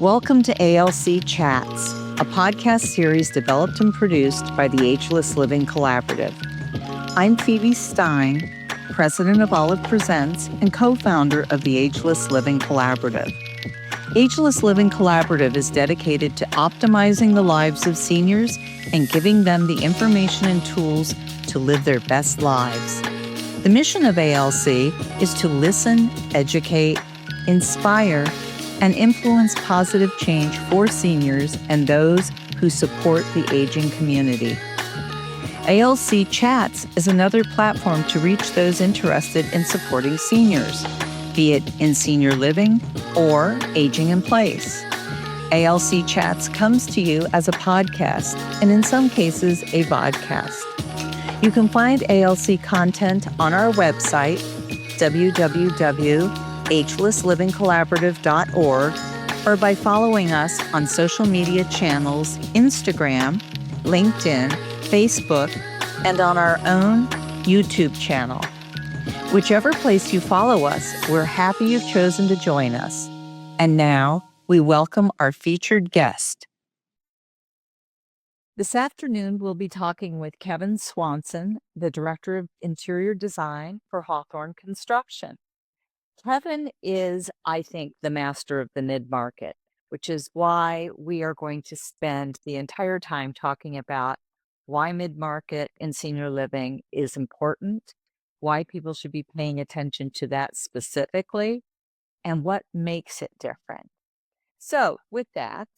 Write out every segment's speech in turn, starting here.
Welcome to ALC Chats, a podcast series developed and produced by the Ageless Living Collaborative. I'm Phoebe Stein, president of Olive Presents and co-founder of the Ageless Living Collaborative. Ageless Living Collaborative is dedicated to optimizing the lives of seniors and giving them the information and tools to live their best lives. The mission of ALC is to listen, educate, inspire, and influence positive change for seniors and those who support the aging community. ALC Chats is another platform to reach those interested in supporting seniors, be it in senior living or aging in place. ALC Chats comes to you as a podcast and in some cases a vodcast. You can find ALC content on our website, www.agelesslivingcollaborative.org, or by following us on social media channels, Instagram, LinkedIn, Facebook, and on our own YouTube channel. Whichever place you follow us, we're happy you've chosen to join us. And now, we welcome our featured guest. This afternoon, we'll be talking with Kevin Swanson, the Director of Interior Design for Hawthorn Construction. Kevin is, I think, the master of the mid-market, which is why we are going to spend the entire time talking about why mid-market in senior living is important, why people should be paying attention to that specifically, and what makes it different. So with that,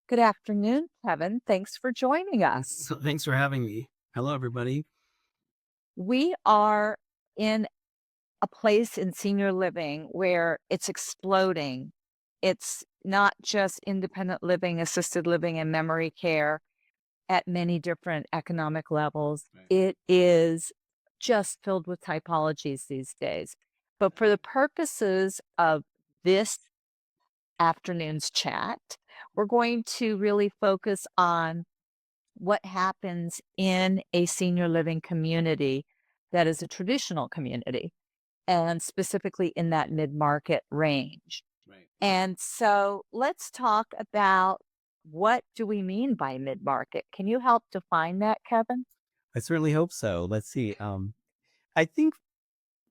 good afternoon, Kevin. Thanks for joining us. Thanks for having me. Hello, everybody. We are in a place in senior living where it's exploding. It's not just independent living, assisted living, and memory care at many different economic levels. Right. It is just filled with typologies these days. But for the purposes of this afternoon's chat, we're going to really focus on what happens in a senior living community that is a traditional community, and specifically in that mid-market range. Right. And so let's talk about what do we mean by mid-market? Can you help define that, Kevin? I certainly hope so. Let's see. I think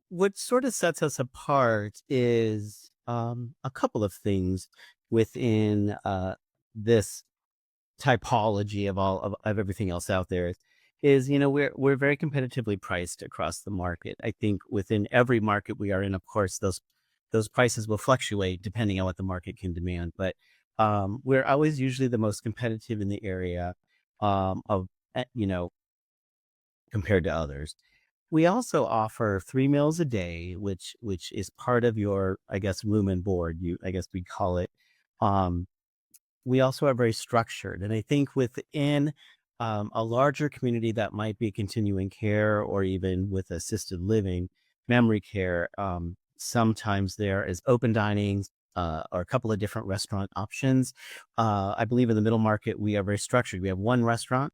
what sort of sets us apart is a couple of things within this typology of of everything else out there. Is we're very competitively priced across the market. I think within every market we are in, of course, those prices will fluctuate depending on what the market can demand. But we're always usually the most competitive in the area of compared to others. We also offer 3 meals a day, which is part of your, I guess, room and board. I guess we call it. We also are very structured, and I think within a larger community that might be continuing care or even with assisted living, memory care, sometimes there is open dining or a couple of different restaurant options. I believe in the middle market, we are very structured. We have one restaurant.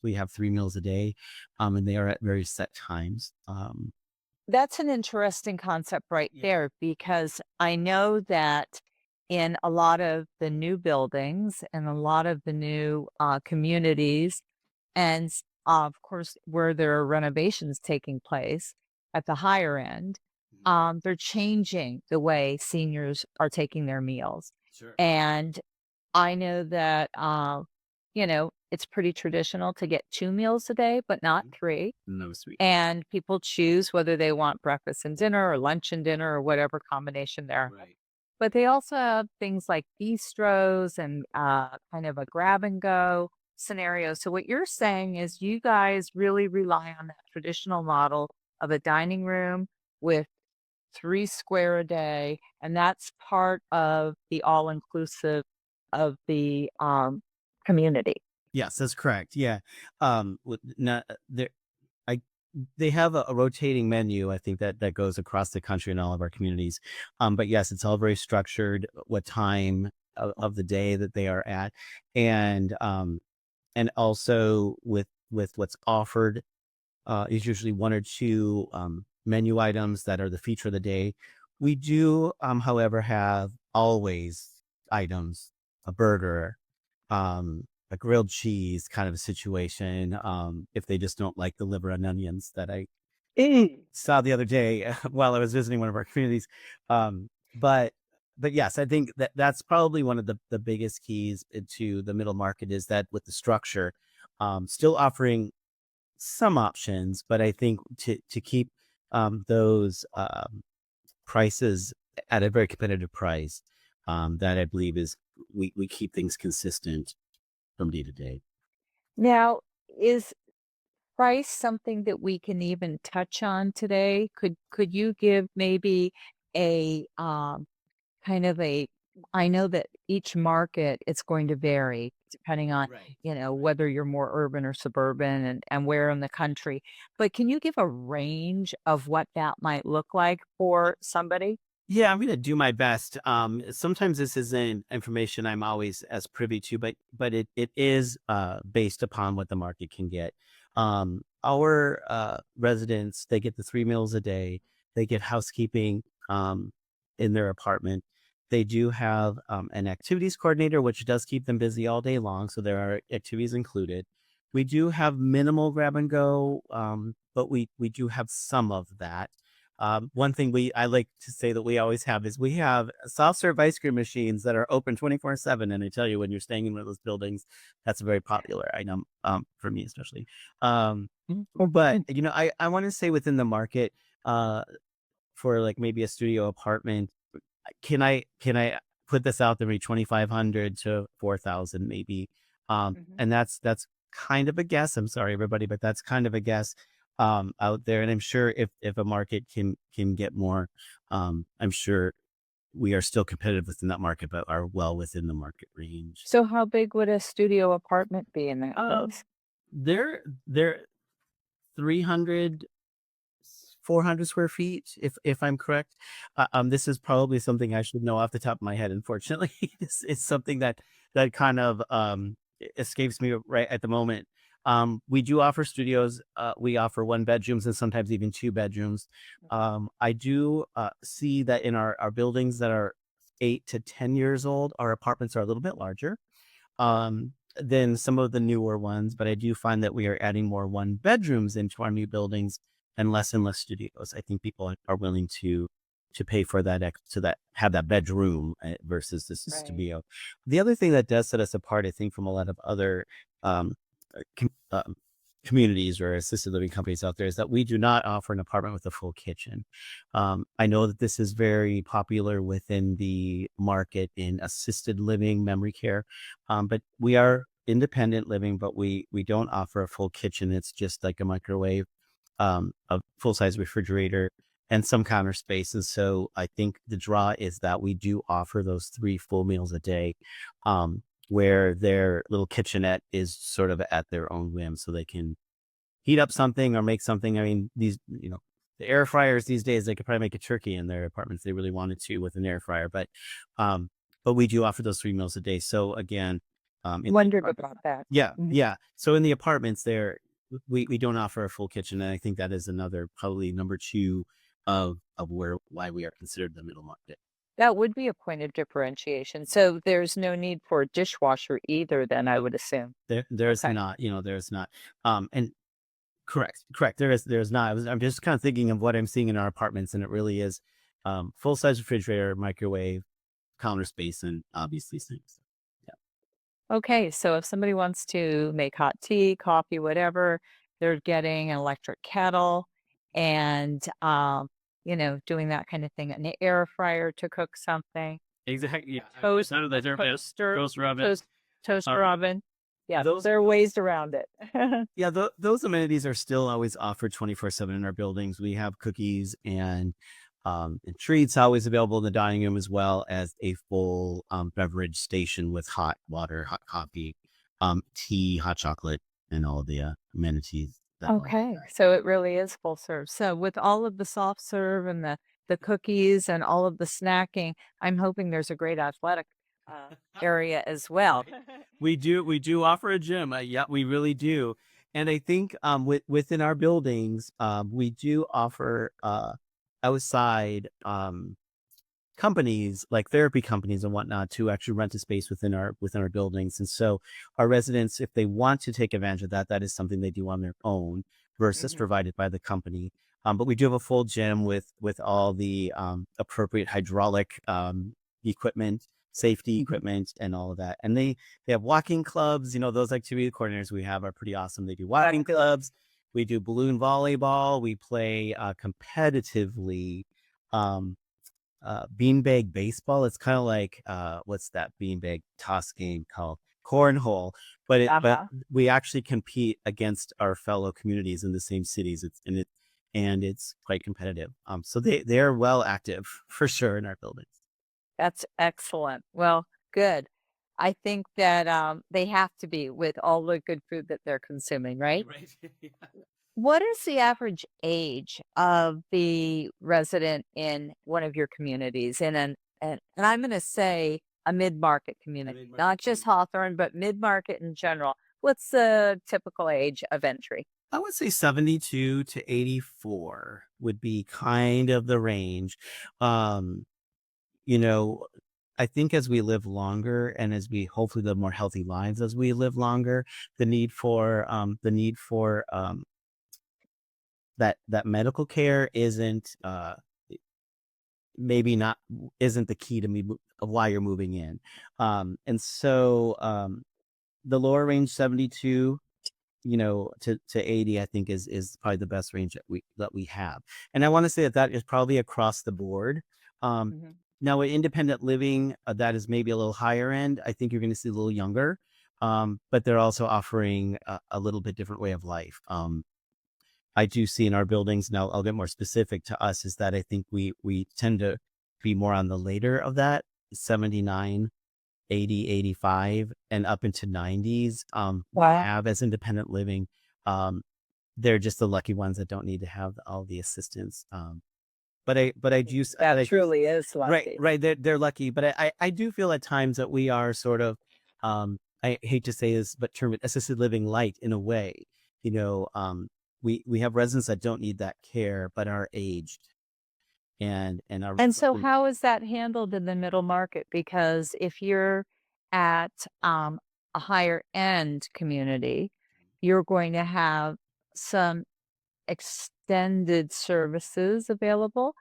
We have 3 meals a day, and they are at very set times. That's an interesting concept right there, because I know that in a lot of the new buildings and a lot of the new communities, and of course, where there are renovations taking place at the higher end, they're changing the way seniors are taking their meals. Sure. And I know that, it's pretty traditional to get 2 meals a day, but not 3. No sweet. And people choose whether they want breakfast and dinner or lunch and dinner or whatever combination there. Right. But they also have things like bistros and kind of a grab and go scenario. So what you're saying is you guys really rely on that traditional model of a dining room with 3 square a day, and that's part of the all-inclusive of the community. Yes, that's correct. Yeah. They have a rotating menu, I think that goes across the country in all of our communities. But yes, it's all very structured, what time of the day that they are at. And also with what's offered is usually 1 or 2 menu items that are the feature of the day. We do, however, have always items a burger, a grilled cheese kind of a situation. If they just don't like the liver and onions that I saw the other day while I was visiting one of our communities. Um, but but yes, I think that that's probably one of the biggest keys to the middle market is that with the structure, still offering some options, but I think to keep those prices at a very competitive price, that I believe is we keep things consistent from day to day. Now, is price something that we can even touch on today? Could you give maybe a kind of a I know that each market it's going to vary depending on, Right. whether you're more urban or suburban and where in the country. But can you give a range of what that might look like for somebody? Yeah, I'm gonna do my best. Sometimes this isn't information I'm always as privy to, but it is based upon what the market can get. Our residents, they get the 3 meals a day. They get housekeeping in their apartment. They do have an activities coordinator, which does keep them busy all day long. So there are activities included. We do have minimal grab and go, but we do have some of that. One thing I like to say that we always have is we have soft serve ice cream machines that are open 24/7. And I tell you, when you're staying in one of those buildings, that's a very popular item, for me, especially. But, I want to say within the market, uh, for like maybe a studio apartment, can I put this out there, maybe 2,500 to 4,000 maybe. Mhm. And that's kind of a guess. I'm sorry, everybody, but that's kind of a guess out there. And I'm sure if a market can get more, I'm sure we are still competitive within that market, but are well within the market range. So how big would a studio apartment be in that case? They're 300 400 square feet, if I'm correct. This is probably something I should know off the top of my head. Unfortunately, it's something that kind of escapes me right at the moment. We do offer studios. We offer 1 bedrooms and sometimes even 2 bedrooms. I do see that in our buildings that are 8 to 10 years old, our apartments are a little bit larger than some of the newer ones, but I do find that we are adding more 1 bedrooms into our new buildings and less studios. I think people are willing to pay for that to that have that bedroom versus this is Right. studio. The other thing that does set us apart, I think, from a lot of other um, communities or assisted living companies out there is that we do not offer an apartment with a full kitchen. I know that this is very popular within the market in assisted living, memory care, but we are independent living, but we don't offer a full kitchen. It's just like a microwave, a full size refrigerator, and some counter space. And so I think the draw is that we do offer those 3 full meals a day, where their little kitchenette is sort of at their own whim, so they can heat up something or make something. I mean, the air fryers these days, they could probably make a turkey in their apartments if they really wanted to with an air fryer. But we do offer those 3 meals a day. So again, in the Wondered apartment, about that. yeah, Mhm. yeah. So in the apartments there, we don't offer a full kitchen. And I think that is another probably number two of why we are considered the middle market. That would be a point of differentiation. So there's no need for a dishwasher either then, I Nope. would assume. There's Okay. not, there's not. And correct. There's not. I'm just kind of thinking of what I'm seeing in our apartments, and it really is full size refrigerator, microwave, counter space, and obviously sinks. Yeah, Okay, so if somebody wants to make hot tea, coffee, whatever, they're getting an electric kettle and, doing that kind of thing, an air fryer to cook something, exactly. Yeah, toast, none of that. toaster, Toaster oven. toast, toaster Um, oven. Yeah, those there are ways around it. Yeah, those amenities are still always offered 24/7 in our buildings. We have cookies and treats always available in the dining room, as well as a full beverage station with hot water, hot coffee, tea, hot chocolate, and all the amenities that go with Okay, that. so it really is full serve. So with all of the soft serve and the cookies and all of the snacking, I'm hoping there's a great athletic area as well. Right. We do offer a gym. Yeah, we really do. And I think within our buildings, we do offer outside companies like therapy companies and whatnot to actually rent a space within our buildings. And so our residents, if they want to take advantage of that, that is something they do on their own versus provided by the company. But we do have a full gym with all the appropriate hydraulic equipment, safety equipment, and all of that. And they have walking clubs. Those activity coordinators we have are pretty awesome. They do walking clubs. We do balloon volleyball. We play competitively beanbag baseball. It's kind of like what's that beanbag toss game called? Cornhole. But we actually compete against our fellow communities in the same cities. It's quite competitive. So they're well active for sure in our buildings. That's excellent. Well, good. I think that they have to be with all the good food that they're consuming, right? Right. Yeah. What is the average age of the resident in one of your communities? And I'm going to say a mid-market community, mid-market not just community. Hawthorne, but mid-market in general. What's the typical age of entry? I would say 72 to 84 would be kind of the range. Um, you know, I think as we live longer and as we hopefully live more healthy lives as we live longer, the need for that medical care maybe not isn't the key to of why you're moving in. And so the lower range 72 to 80, I think is probably the best range that we have. And I want to say that is probably across the board. Um, Mhm. Now with independent living, that is maybe a little higher end. I think you're going to see a little younger, but they're also offering a little bit different way of life. I do see in our buildings, now I'll get more specific to us, is that I think we tend to be more on the later of that, 79, 80, 85, and up into 90s, Wow. have as independent living. They're just the lucky ones that don't need to have all the assistance. But I do That truly is lucky. right. They're lucky, but I do feel at times that we are sort of, I hate to say this, but term it assisted living light in a way. You know, we have residents that don't need that care but are aged and are And so how is that handled in the middle market? Because if you're at a higher end community, you're going to have some extended services available,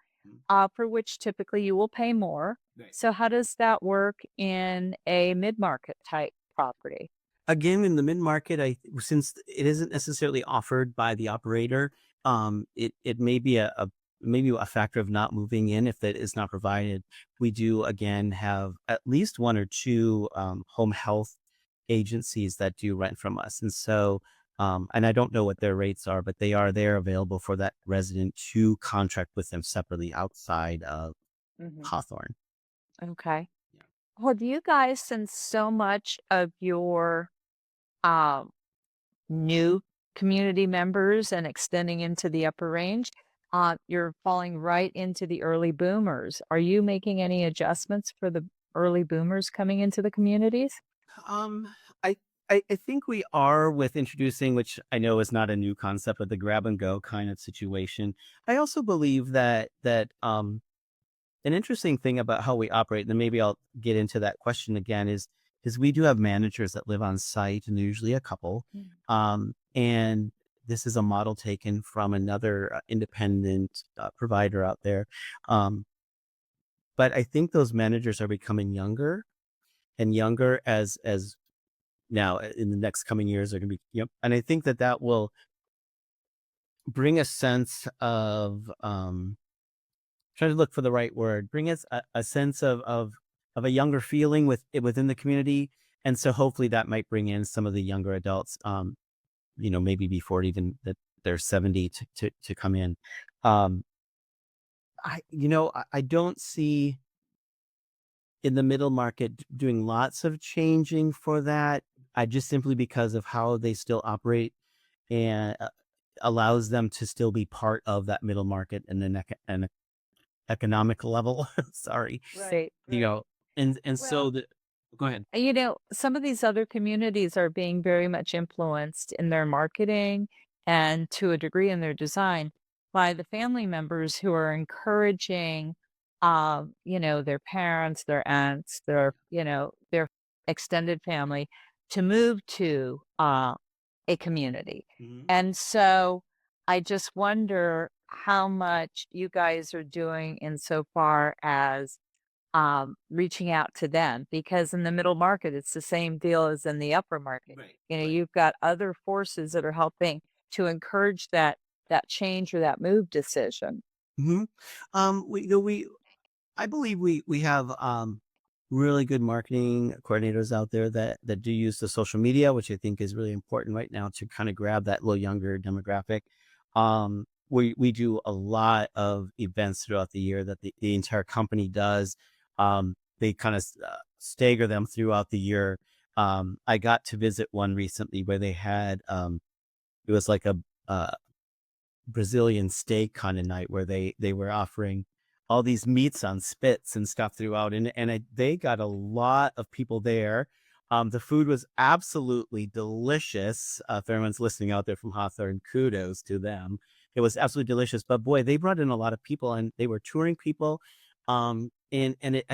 for which typically you will pay more. Right. So how does that work in a mid-market type property? Again, in the mid-market, since it isn't necessarily offered by the operator, it may be maybe a factor of not moving in if that is not provided. We do again have at least one or two home health agencies that do rent from us, and so and I don't know what their rates are, but they're available for that resident to contract with them separately outside of Mhm. Hawthorne. Okay. Yeah. Well, do you guys, since so much of your um, new community members and extending into the upper range, you're falling right into the early boomers. Are you making any adjustments for the early boomers coming into the communities? Um, I, I think we are with introducing, which I know is not a new concept, but the grab and go kind of situation. I also believe that an interesting thing about how we operate, and then maybe I'll get into that question again, is we do have managers that live on site, and usually a couple. And this is a model taken from another independent provider out there. Um, but I think those managers are becoming younger and younger as now in the next coming years are going to be, and I think that will bring a sense of trying to look for the right word, bring us a sense of a younger feeling within the community. And so hopefully that might bring in some of the younger adults, maybe before even that they're 70 to come in. um I don't see in the middle market doing lots of changing for that. I just simply because of how they still operate and allows them to still be part of that middle market and an economic level. Sorry, Right. you know, and so go ahead. Some of these other communities are being very much influenced in their marketing and to a degree in their design by the family members who are encouraging their parents, their aunts, their extended family to move to a community. Mhm. And so I just wonder how much you guys are doing insofar as reaching out to them, because in the middle market, it's the same deal as in the upper market. Right, right. You've got other forces that are helping to encourage that change or that move decision. hmm we I believe we have really good marketing coordinators out there that do use the social media, which I think is really important right now to kind of grab that little younger demographic. We do a lot of events throughout the year that the entire company does. They kind of stagger them throughout the year. I got to visit one recently where they had it was like a Brazilian steak kind of night where they were offering all these meats on spits and stuff throughout, and they got a lot of people there. The food was absolutely delicious. If everyone's listening out there from Hawthorn, kudos to them. It was absolutely delicious. But boy, they brought in a lot of people, and they were touring people. I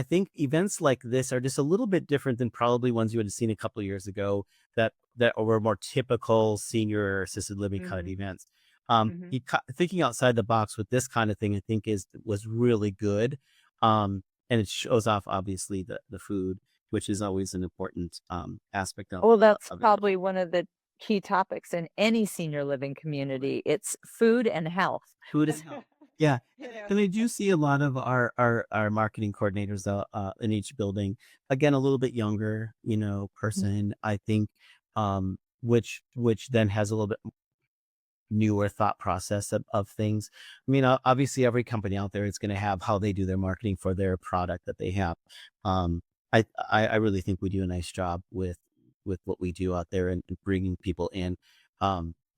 think events like this are just a little bit different than probably ones you would have seen a couple of years ago that were more typical senior assisted living kind of Mhm, events. mhm. Thinking outside the box with this kind of thing, I think was really good. And it shows off obviously the food, which is always an important aspect Well, that's of it. probably one of the key topics in any senior living Right. community. It's food and health. Food and health. Yeah. You know? And I do see a lot of our marketing coordinators in each building. Again, a little bit younger, person, I think, which then has a little bit newer thought process of things. I mean, obviously, every company out there is going to have how they do their marketing for their product that they have. Um, I really think we do a nice job with what we do out there and bringing people in.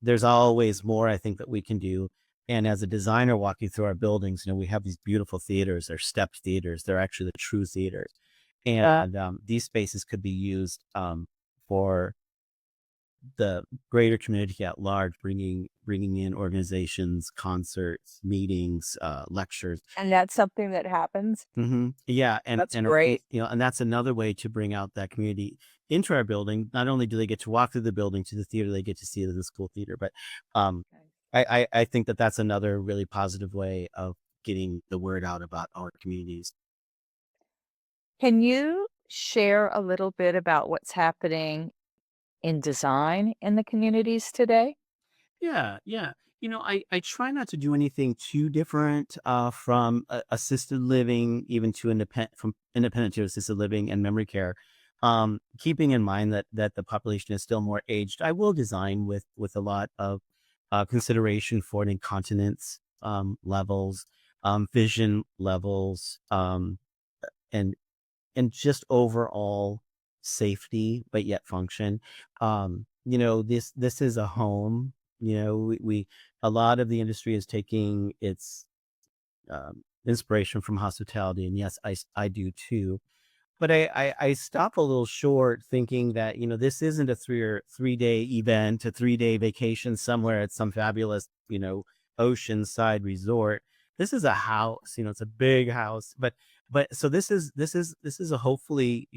There's always more I think that we can do. And as a designer walking through our buildings, we have these beautiful theaters. They're stepped theaters. They're actually the true theaters, and these spaces could be used for the greater community at large, bringing in organizations, concerts, meetings, lectures. And that's something that happens. Yeah, That's and great. and that's another way to bring out that community into our building. Not only do they get to walk through the building to the theater, they get to see it in the school theater. But um, I think that that's another really positive way of getting the word out about our communities. Can you share a little bit about what's happening in design in the communities today? Yeah, yeah. I try not to do anything too different from assisted living, even to from independent to assisted living and memory care. Keeping in mind that the population is still more aged, I will design with a lot of consideration for incontinence levels, vision levels, and just overall safety, but yet function. This is a home. We a lot of the industry is taking its inspiration from hospitality, and yes, I do too. But I stop a little short thinking that, this isn't a 3 day event, a 3 day vacation somewhere at some fabulous, oceanside resort. This is a house, it's a big house, but so this is a hopefully,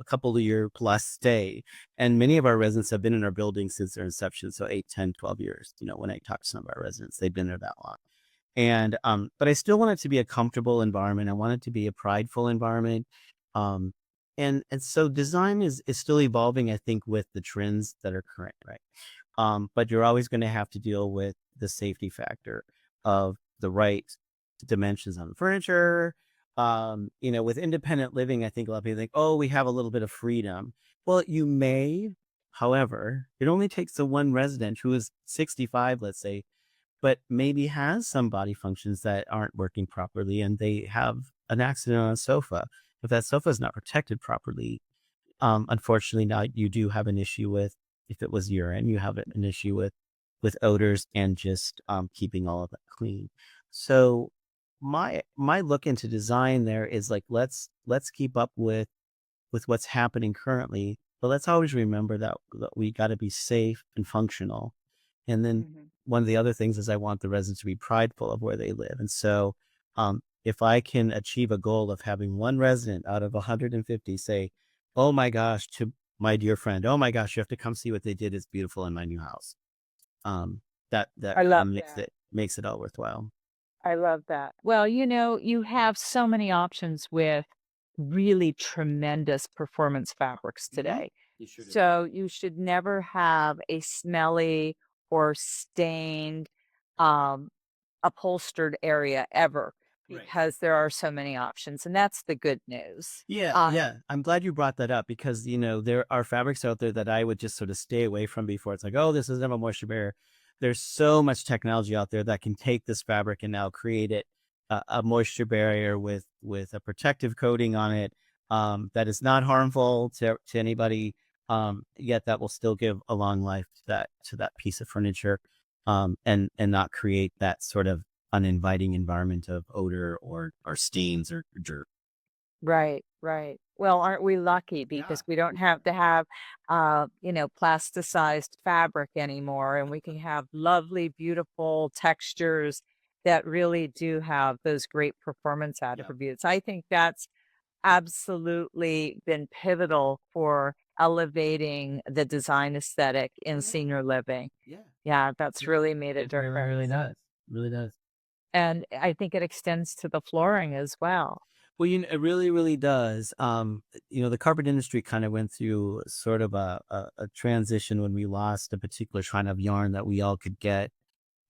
a couple of year plus stay. And many of our residents have been in our building since their inception. So 8, 10, 12 years, when I talk to some of our residents, they've been there that long. And but I still want it to be a comfortable environment. I want it to be a prideful environment. Um, and so design is still evolving, I think, with the trends that are current, right? But you're always going to have to deal with the safety factor of the right dimensions on the furniture. With independent living, I think a lot of people think, oh, we have a little bit of freedom. Well, you may, however, it only takes the one resident who is 65, let's say, but maybe has some body functions that aren't working properly and they have an accident on a sofa. If that sofa is not protected properly, unfortunately now you do have an issue with, if it was urine, you have an issue with odors and just keeping all of that clean. So my look into design there is like, let's keep up with what's happening currently, but let's always remember that we got to be safe and functional. And then Mhm. one of the other things is I want the residents to be prideful of where they live. And so if I can achieve a goal of having one resident out of 150 say, "Oh my gosh," to my dear friend, "Oh my gosh, you have to come see what they did. It's beautiful in my new house." That I love makes it all worthwhile. I love that. Well, you have so many options with really tremendous performance fabrics today. You sure do. So you should never have a smelly or stained um, upholstered area ever Right. because there are so many options. And that's the good news. Yeah, yeah. I'm glad you brought that up because, there are fabrics out there that I would just sort of stay away from before. It's like, oh, this isn't a moisture barrier. There's so much technology out there that can take this fabric and now create it a moisture barrier with a protective coating on it that is not harmful to anybody. Yet that will still give a long life to that piece of furniture, and not create that sort of uninviting environment of odor or stains or dirt. Right, right. Well, aren't we lucky because we don't have to have, plasticized fabric anymore, and we can have lovely, beautiful textures that really do have those great performance Yeah. attributes. I think that's absolutely been pivotal for elevating the design aesthetic in senior living. Yeah. Yeah, that's really made a It really, really difference. does. Really does. And I think it extends to the flooring as well. Well, it really, really does. The carpet industry kind of went through sort of a transition when we lost a particular kind of yarn that we all could get,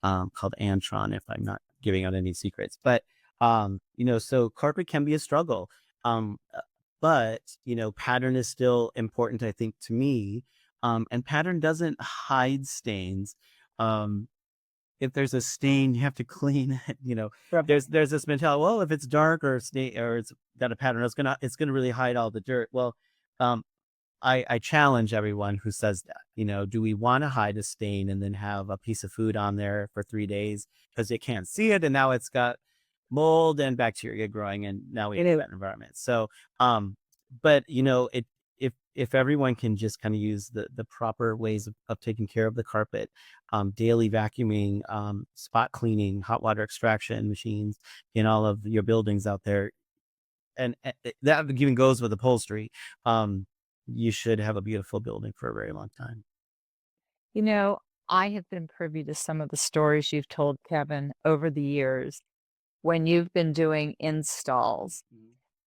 called Antron, if I'm not giving out any secrets. But, so carpet can be a struggle. But, pattern is still important, I think, to me. And pattern doesn't hide stains. Um, if there's a stain, you have to clean it. Right. There's this mentality. Well, if it's dark or stain or it's got a pattern, it's gonna really hide all the dirt. Well, um, I challenge everyone who says that. Do we want to hide a stain and then have a piece of food on there for 3 days because you can't see it, and now it's got mold and bacteria growing, and now we have that environment. So, but if everyone can just kind of use the proper ways of taking care of the carpet, daily vacuuming, spot cleaning, hot water extraction machines in all of your buildings out there, and that even goes with upholstery. You should have a beautiful building for a very long time. You know, I have been privy to some of the stories you've told, Kevin, over the years when you've been doing installs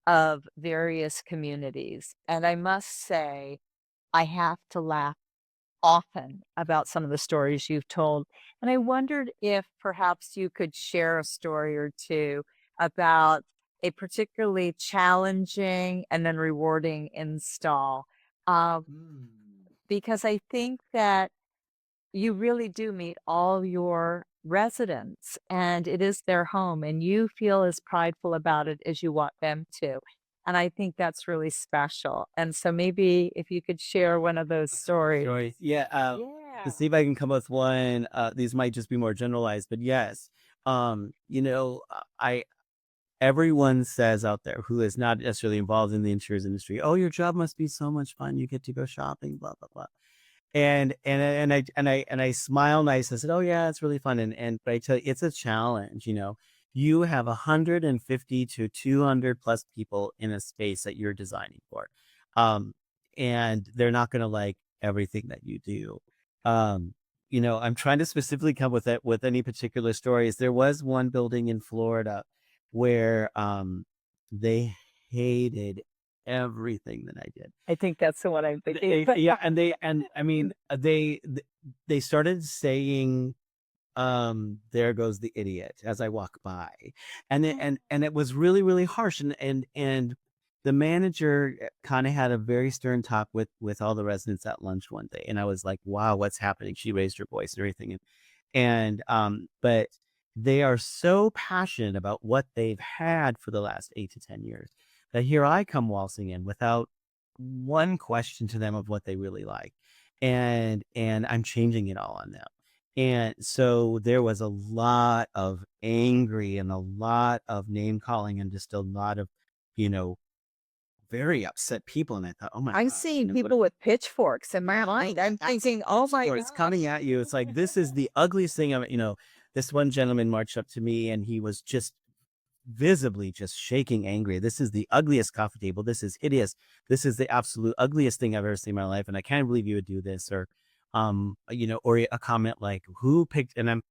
of various communities. And I must say, I have to laugh often about some of the stories you've told. And I wondered if perhaps you could share a story or two about a particularly challenging and then rewarding install. Uh, because I think that you really do meet all your residents and it is their home and you feel as prideful about it as you want them to. And I think that's really special. And so maybe if you could share one of those stories. Joyce, yeah. Yeah. To see if I can come up with one. These might just be more generalized, but yes. I everyone says out there who is not necessarily involved in the insurance industry, "Oh, your job must be so much fun. You get to go shopping, blah blah blah." And I smile nice. I said, "Oh yeah, it's really fun." But I tell you, it's a challenge. You have 150 to 200 plus people in a space that you're designing for, and they're not going to like everything that you do. I'm trying to specifically come with it with any particular stories. There was one building in Florida where they hated everything that I did. I think that's the one I'm thinking. Yeah, and I mean they started saying, "There goes the idiot," as I walk by, and it was really, really harsh, and the manager kind of had a very stern talk with all the residents at lunch one day, and I was like, "Wow, what's happening?" She raised her voice and everything, but they are so passionate about what they've had for the last 8 to 10 years that here I come waltzing in without one question to them of what they really like, and I'm changing it all on them. And so there was a lot of angry and a lot of name calling and just a lot of, you know, very upset people. And I thought, oh my I'm God, seeing people with pitchforks in my mind. I'm thinking, oh my it's coming at you. It's like, this is the ugliest thing of it. This one gentleman marched up to me and he was just visibly just shaking angry. This is the ugliest coffee table. This is hideous. This is the absolute ugliest thing I've ever seen in my life. And I can't believe you would do this. Or, or a comment like, who picked, and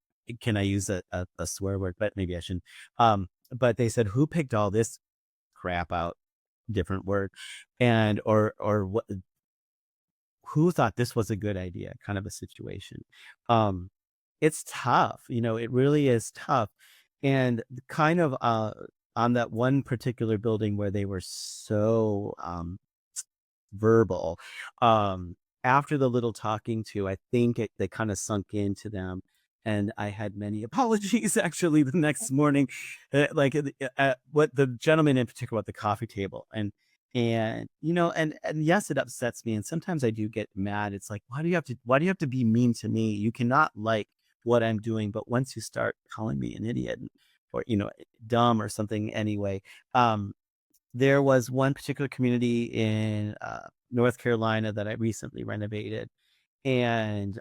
can I use a swear word, but maybe I shouldn't. But they said, who picked all this crap out? Different word. And, or what, who thought this was a good idea kind of a situation. It's tough, it really is tough. And kind of on that one particular building where they were so verbal, after the little talking to, I think they kind of sunk into them. And I had many apologies actually the next morning, what the gentleman in particular at the coffee table. And yes, it upsets me. And sometimes I do get mad. It's like, why do you have to be mean to me? You cannot like what I'm doing. But once you start calling me an idiot or, dumb or something anyway, there was one particular community in North Carolina that I recently renovated. And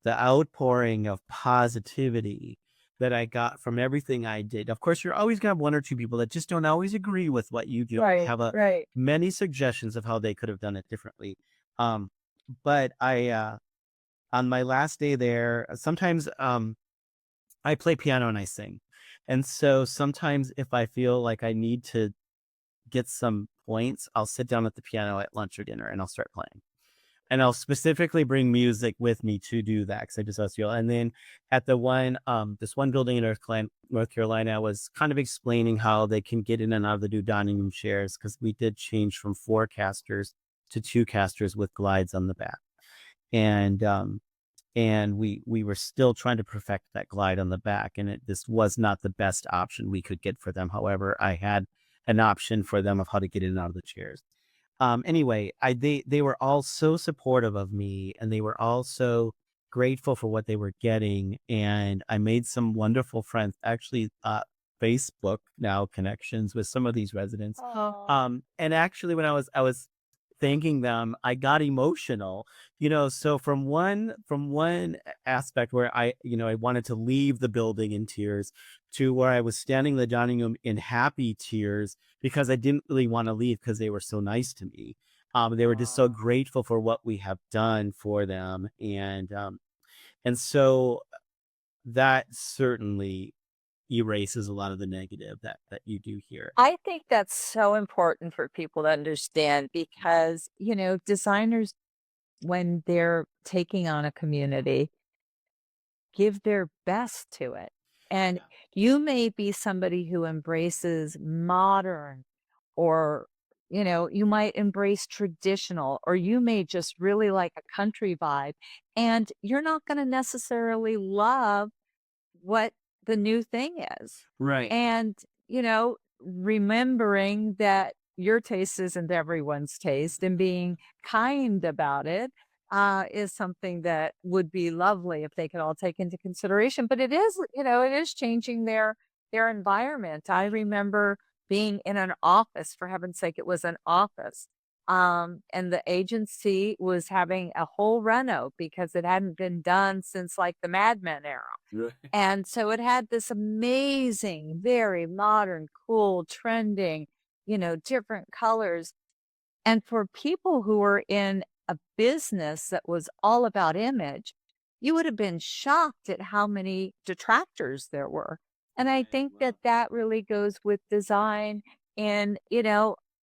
the outpouring of positivity that I got from everything I did. Of course, you're always gonna have one or two people that just don't always agree with what you do. Have Right. many suggestions of how they could have done it differently. Um, but I on my last day there, sometimes I play piano and I sing. And so sometimes if I feel like I need to get some points, I'll sit down at the piano at lunch or dinner and I'll start playing. And I'll specifically bring music with me to do that because I just feel. And then at this one building in North Carolina, I was kind of explaining how they can get in and out of the new dining room chairs because we did change from 4 casters to 2 casters with glides on the back. And we were still trying to perfect that glide on the back, and this was not the best option we could get for them. However, I had an option for them of how to get in and out of the chairs. Anyway, they were all so supportive of me, and they were all so grateful for what they were getting. And I made some wonderful friends, actually, Facebook now connections with some of these residents. And actually, when I was thanking them, I got emotional, so from one aspect where I wanted to leave the building in tears to where I was standing in the dining room in happy tears because I didn't really want to leave because they were so nice to me. They were just so grateful for what we have done for them. And so that certainly erases a lot of the negative that you do hear. I think that's so important for people to understand because, designers, when they're taking on a community, give their best to it. And you may be somebody who embraces modern or, you might embrace traditional, or you may just really like a country vibe. And you're not going to necessarily love what the new thing is. Right. And, remembering that your taste isn't everyone's taste and being kind about it is something that would be lovely if they could all take into consideration. But it is changing their environment. I remember being in an office, for heaven's sake, it was an office. And the agency was having a whole reno because it hadn't been done since like the Mad Men era. Right. And so it had this amazing, very modern, cool, trending, different colors. And for people who were in a business that was all about image, you would have been shocked at how many detractors there were. And I think that really goes with design in,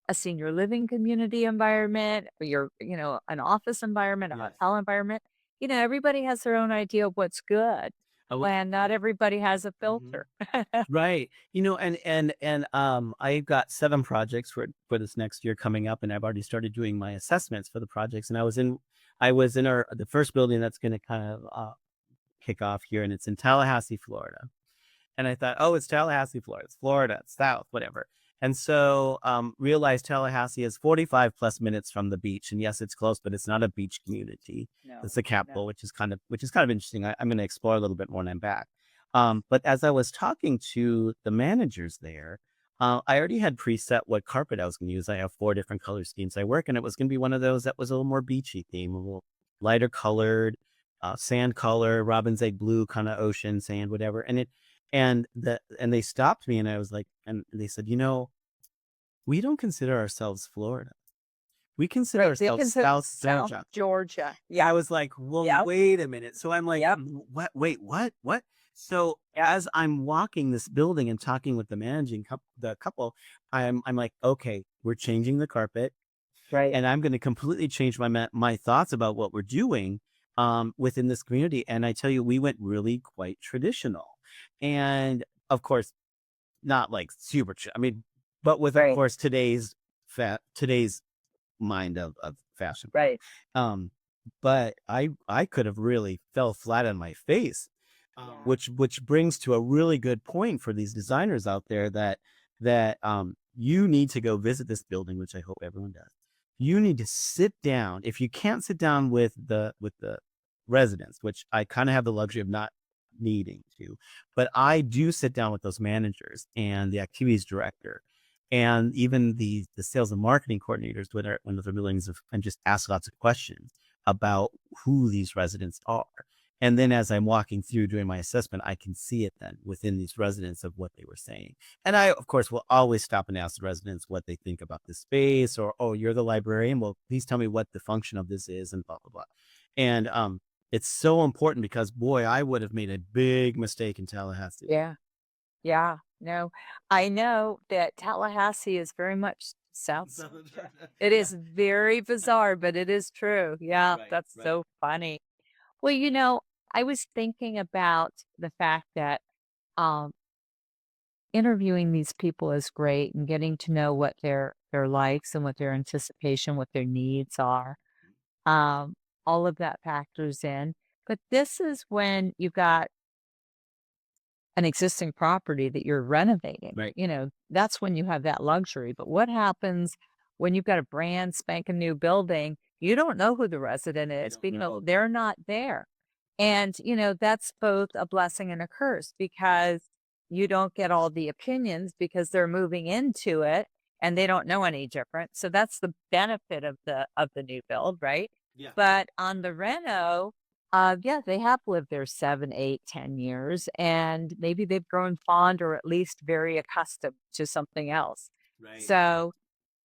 a senior living community environment, or an office environment, a Yes. hotel environment. Everybody has their own idea of what's good when not everybody has a filter. Right. And I've got 7 projects for this next year coming up, and I've already started doing my assessments for the projects. And I was in the first building that's going to kind of kick off here, and it's in Tallahassee, Florida. And I thought, oh, it's Tallahassee, Florida. It's Florida, it's South, whatever. And so realized Tallahassee is 45 plus minutes from the beach. And yes, it's close, but it's not a beach community. It's the capital, which is kind of interesting. I'm going to explore a little bit more when I'm back. But as I was talking to the managers there, I already had preset what carpet I was going to use. I have 4 different color schemes I work, and it was going to be one of those that was a little more beachy theme, a little lighter colored, sand color, robin's egg blue, kind of ocean sand, whatever. And they stopped me, and I was like, and they said, we don't consider ourselves Florida. We consider Right. They ourselves consider South South Georgia. Georgia. I Yeah. was like, well, Yep. wait a minute. So I'm like, Yep. what? Wait, what? What? So as I'm walking this building and talking with the couple, I'm like, okay, we're changing the carpet, Right. and I'm going to completely change my thoughts about what we're doing within this community. And I tell you, we went really quite traditional, and of course, not like super. I mean, but with of Right. course today's mind of fashion. Right. Um, but I could have really fell flat on my face, which brings to a really good point for these designers out there that you need to go visit this building, which I hope everyone does. You need to sit down. If you can't sit down with the residents, which I kind of have the luxury of not needing to, but I do sit down with those managers and the activities director and even the sales and marketing coordinators when they're buildings and just ask lots of questions about who these residents are. And then as I'm walking through doing my assessment, I can see it then within these residents of what they were saying. And I, of course, will always stop and ask the residents what they think about the space, or, oh, you're the librarian. Well, please tell me what the function of this is, and blah, blah, blah. And it's so important because, boy, I would have made a big mistake in Tallahassee. Yeah. Yeah. No, I know that Tallahassee is very much South Georgia. It is very bizarre, but it is true. Yeah, Right, that's right. so funny. Well, I was thinking about the fact that um, interviewing these people is great and getting to know what their likes and what their anticipation, what their needs are. Um, all of that factors in. But this is when you've got an existing property that you're renovating. Right. That's when you have that luxury. But what happens when you've got a brand spanking new building? You don't know who the resident is don't know. because they're not there. And, that's both a blessing and a curse because you don't get all the opinions because they're moving into it and they don't know any different. So that's the benefit of the new build, right? Yeah. But on the reno, yeah, they have lived there 7, 8, 10 years, and maybe they've grown fond or at least very accustomed to something else. Right. So,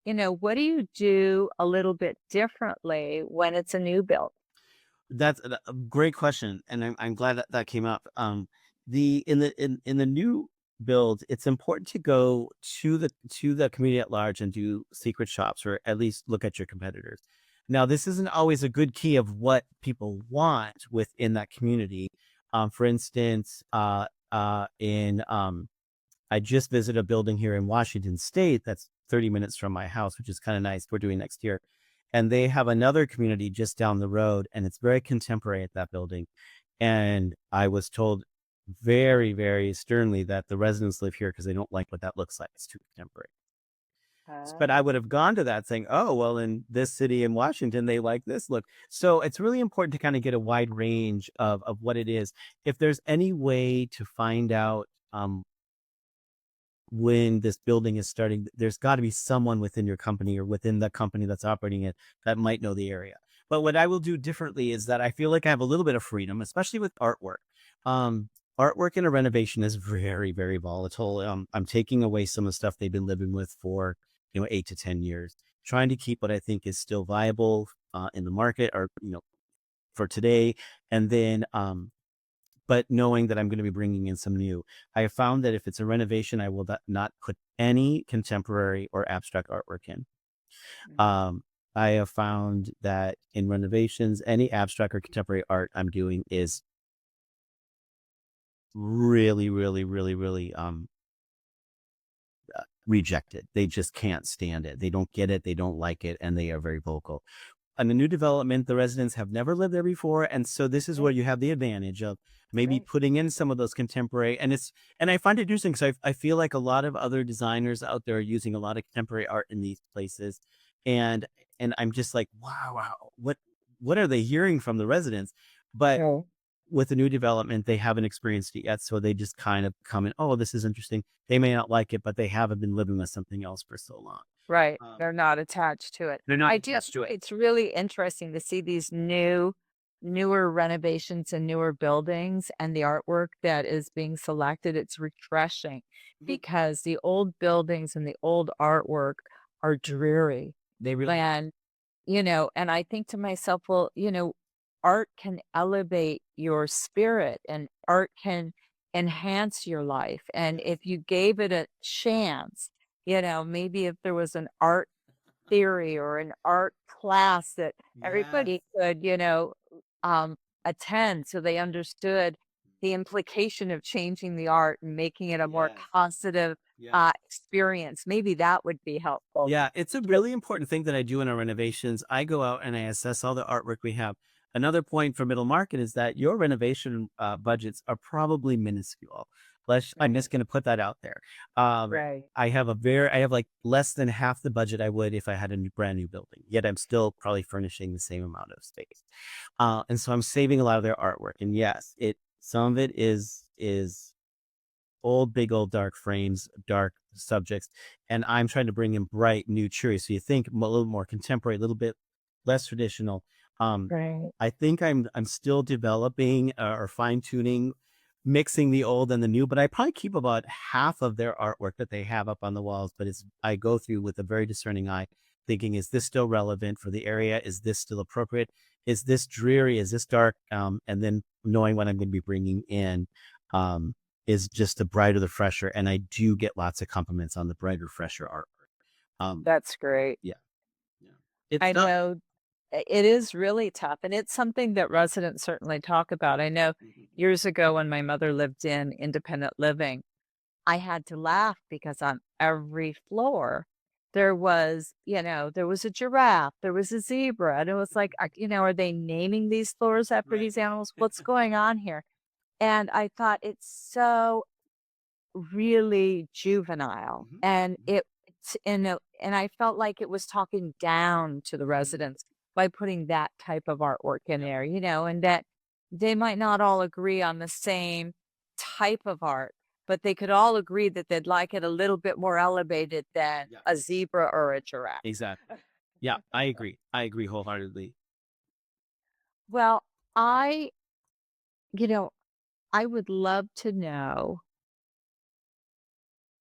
what do you do a little bit differently when it's a new build? That's a great question, and I'm glad that came up. In the new build, it's important to go to the community at large and do secret shops, or at least look at your competitors. Now, this isn't always a good key of what people want within that community. For instance, I just visited a building here in Washington State that's 30 minutes from my house, which is kind of nice. We're doing next year. And they have another community just down the road, and it's very contemporary at that building. And I was told very, very sternly that the residents live here because they don't like what that looks like. It's too contemporary. But I would have gone to that saying, oh, well, in this city in Washington, they like this look. So it's really important to kind of get a wide range of what it is. If there's any way to find out when this building is starting, there's got to be someone within your company or within the company that's operating it that might know the area. But what I will do differently is that I feel like I have a little bit of freedom, especially with artwork. Artwork in a renovation is very, very volatile. I'm taking away some of the stuff they've been living with for 8 to 10 years, trying to keep what I think is still viable in the market, or for today, and then but knowing that I'm going to be bringing in some new. I have found that if it's a renovation, I will not put any contemporary or abstract artwork in. I have found that in renovations, any abstract or contemporary art I'm doing is really, really, really, really rejected. They just can't stand it. They don't get it. They don't like it, and they are very vocal. On the new development, the residents have never lived there before, and so this is where you have the advantage of maybe putting in some of those contemporary. And I find it interesting because I feel like a lot of other designers out there are using a lot of contemporary art in these places, and I'm just like, wow, what are they hearing from the residents? But with the new development, they haven't experienced it yet, so they just kind of come in, oh, this is interesting. They may not like it, but they haven't been living with something else for so long. Right. They're not attached to it. They're not attached to it. It's really interesting to see these new newer renovations and newer buildings and the artwork that is being selected, it's refreshing because the old buildings and the old artwork are dreary. They really, And, and I think to myself, well, art can elevate your spirit and art can enhance your life. And if you gave it a chance, maybe if there was an art theory or an art class that everybody could, um, attend so they understood the implication of changing the art and making it a more positive experience. Maybe that would be helpful. yeah, it's a really important thing that I do in our renovations. I go out and I assess all the artwork we have. Another point for middle market is that your renovation budgets are probably minuscule. I'm just going to put that out there. Right. I have like less than half the budget I would if I had a brand new building. Yet I'm still probably furnishing the same amount of space, and so I'm saving a lot of their artwork. And yes, some of it is big old dark frames, dark subjects, and I'm trying to bring in bright, new, cheery. So you think a little more contemporary, a little bit less traditional. Right. I think I'm still developing or fine tuning, mixing the old and the new. But I probably keep about half of their artwork that they have up on the walls. But I go through with a very discerning eye, thinking, is this still relevant for the area? Is this still appropriate? Is this dreary? Is this dark? And then knowing what I'm going to be bringing in. Is just the brighter, the fresher. And I do get lots of compliments on the brighter, fresher artwork. That's great. Yeah. It's I not, know it is really tough. And it's something that residents certainly talk about. I know years ago when my mother lived in independent living, I had to laugh because on every floor there was, there was a giraffe, there was a zebra. And it was like, are they naming these floors after these animals? What's going on here? And I thought it's so really juvenile. And and I felt like it was talking down to the residents by putting that type of artwork in there, and that they might not all agree on the same type of art, but they could all agree that they'd like it a little bit more elevated than a zebra or a giraffe. exactly. Yeah, I agree. I agree wholeheartedly. Well, I, you know, I would love to know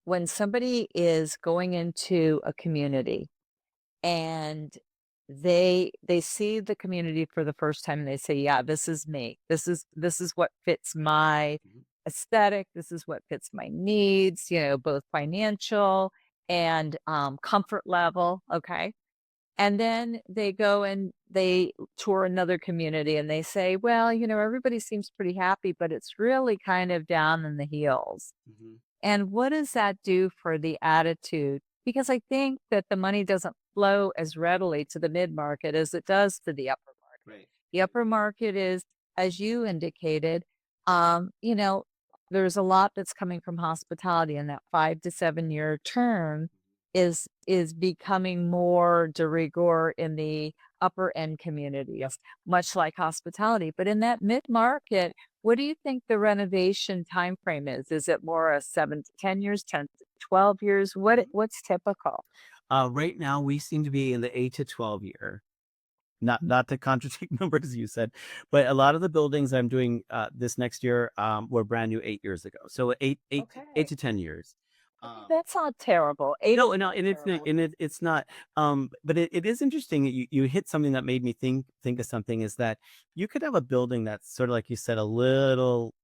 when somebody is going into a community and they see the community for the first time and they say, yeah, this is me, this is what fits my aesthetic, this is what fits my needs, both financial and comfort level. Okay. And then they go and they tour another community and they say, well, everybody seems pretty happy, but it's really kind of down in the heels. And what does that do for the attitude? Because I think that the money doesn't flow as readily to the mid-market as it does to the upper market. Right. The upper market is, as you indicated, um, you know, there's a lot that's coming from hospitality, and that 5 to 7 year term is becoming more de rigueur in the upper end communities, much like hospitality. But in that mid-market, what do you think the renovation time frame is? Is it more a 7 to 10 years, 10 to 12 years? What's typical? Right now, we seem to be in the 8 to 12 year. Not to contradict numbers you said, but a lot of the buildings I'm doing this next year were brand new 8 years ago. So eight to 10 years. That's not terrible. Eight No, is no, not and it's not, terrible. it's not. But it is interesting. You hit something that made me think of something, is that you could have a building that's sort of like you said, a little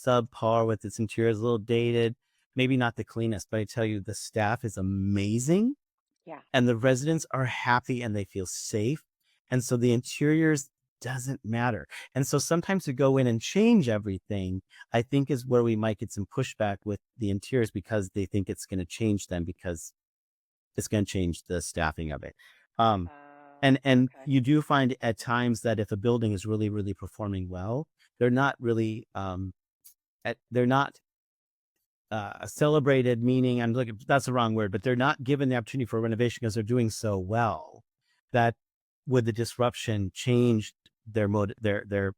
subpar with its interiors, a little dated, maybe not the cleanest, but I tell you, the staff is amazing Yeah. and the residents are happy and they feel safe. And so the interiors doesn't matter. And so sometimes to go in and change everything, I think is where we might get some pushback with the interiors because they think it's going to change them because it's going to change the staffing of it. And you do find at times that if a building is really, really performing well, they're not really, they're not celebrated, meaning I'm looking, that's the wrong word, but they're not given the opportunity for renovation because they're doing so well that with the disruption changed their mode, their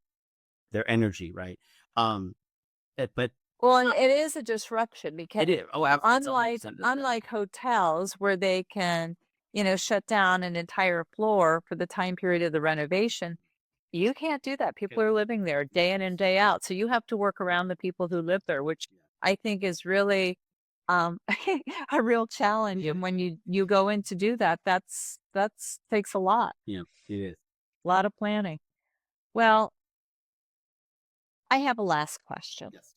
energy, right? But Well, and it is a disruption because it is. Oh, absolutely. unlike hotels where they can, shut down an entire floor for the time period of the renovation, You can't do that. People are living there day in and day out. So you have to work around the people who live there, which I think is really a real challenge. And when you go in to do that, that's takes a lot. Yeah, it is. A lot of planning. Well, I have a last question. Yes.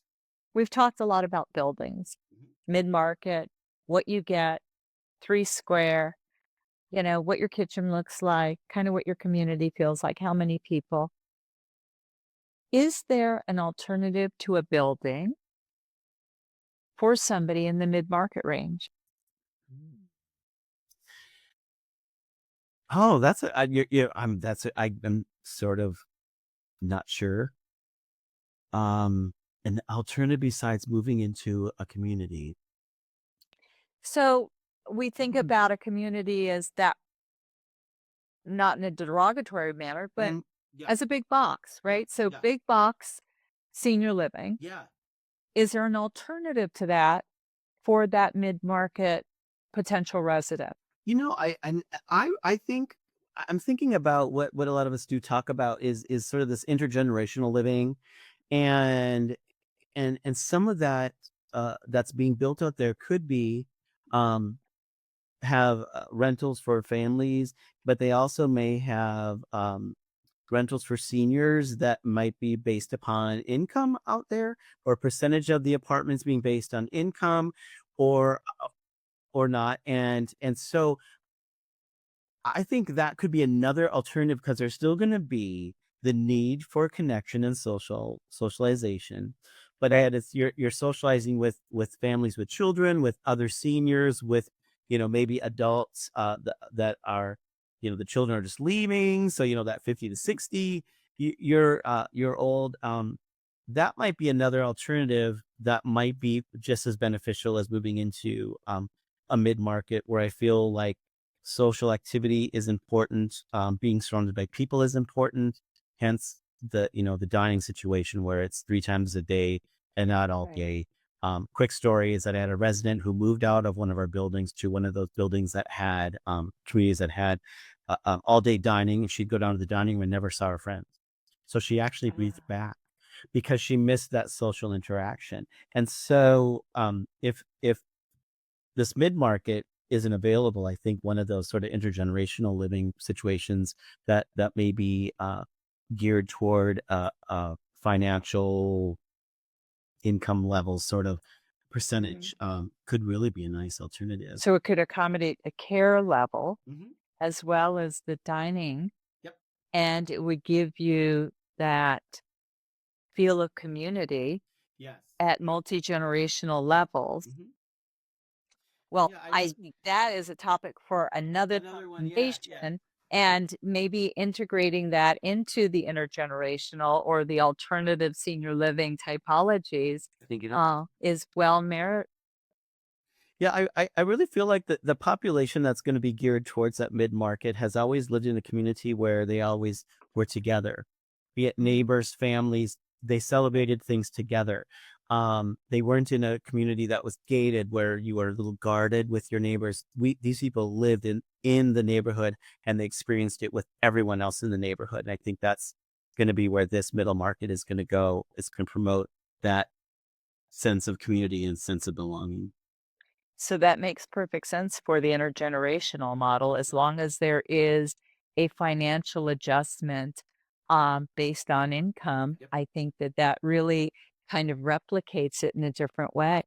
We've talked a lot about buildings, mid-market, what you get, 3 square, what your kitchen looks like, kind of what your community feels like, how many people. Is there an alternative to a building for somebody in the mid-market range? Oh, that's a, I'm sort of not sure. An alternative besides moving into a community. So we think about a community as that, not in a derogatory manner, but Yeah. as a big box, right? So big box senior living. Yeah. Is there an alternative to that for that mid-market potential resident? I think I'm thinking about what a lot of us do talk about is sort of this intergenerational living, and some of that that's being built out there could be have rentals for families, but they also may have rentals for seniors that might be based upon income out there, or percentage of the apartments being based on income, or not. And so I think that could be another alternative, because there's still going to be the need for connection and socialization, but it's you're socializing with families, with children, with other seniors, with maybe adults that are the children are just leaving, so that 50 to 60 you're old. That might be another alternative that might be just as beneficial as moving into a mid-market, where I feel like social activity is important. Being surrounded by people is important. Hence the dining situation, where it's 3 times a day and not all day. Quick story is that I had a resident who moved out of one of our buildings to one of those buildings that had communities that had all day dining, and she'd go down to the dining room and never saw her friends. So she actually breathed back because she missed that social interaction. And so if this mid-market isn't available, I think one of those sort of intergenerational living situations that may be geared toward financial income levels sort of percentage could really be a nice alternative. So it could accommodate the care level as well as the dining. Yep. And it would give you that feel of community at multi-generational levels. Well, Yeah, I think that is a topic for another one, conversation, and maybe integrating that into the intergenerational or the alternative senior living typologies I think is well merit. Yeah, I really feel like the population that's going to be geared towards that mid-market has always lived in a community where they always were together, be it neighbors, families. They celebrated things together. They weren't in a community that was gated, where you were a little guarded with your neighbors. These people lived in the neighborhood, and they experienced it with everyone else in the neighborhood. And I think that's going to be where this middle market is going to go. It's going to promote that sense of community and sense of belonging. So that makes perfect sense for the intergenerational model, as long as there is a financial adjustment based on income. I think that really kind of replicates it in a different way.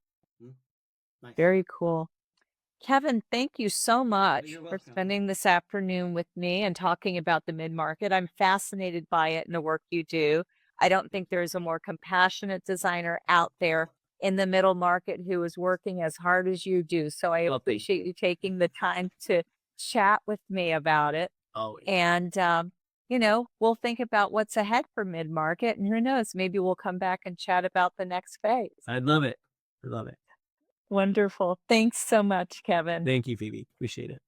Nice. Very cool. Kevin, thank you so much You're for welcome. spending this afternoon with me and talking about the mid-market. I'm fascinated by it and the work you do. I don't think there's a more compassionate designer out there in the middle market who is working as hard as you do. So I appreciate you taking the time to chat with me about it. Always. And, we'll think about what's ahead for mid-market. And who knows, maybe we'll come back and chat about the next phase. I'd love it. I love it. Wonderful. Thanks so much, Kevin. Thank you, Phoebe. Appreciate it.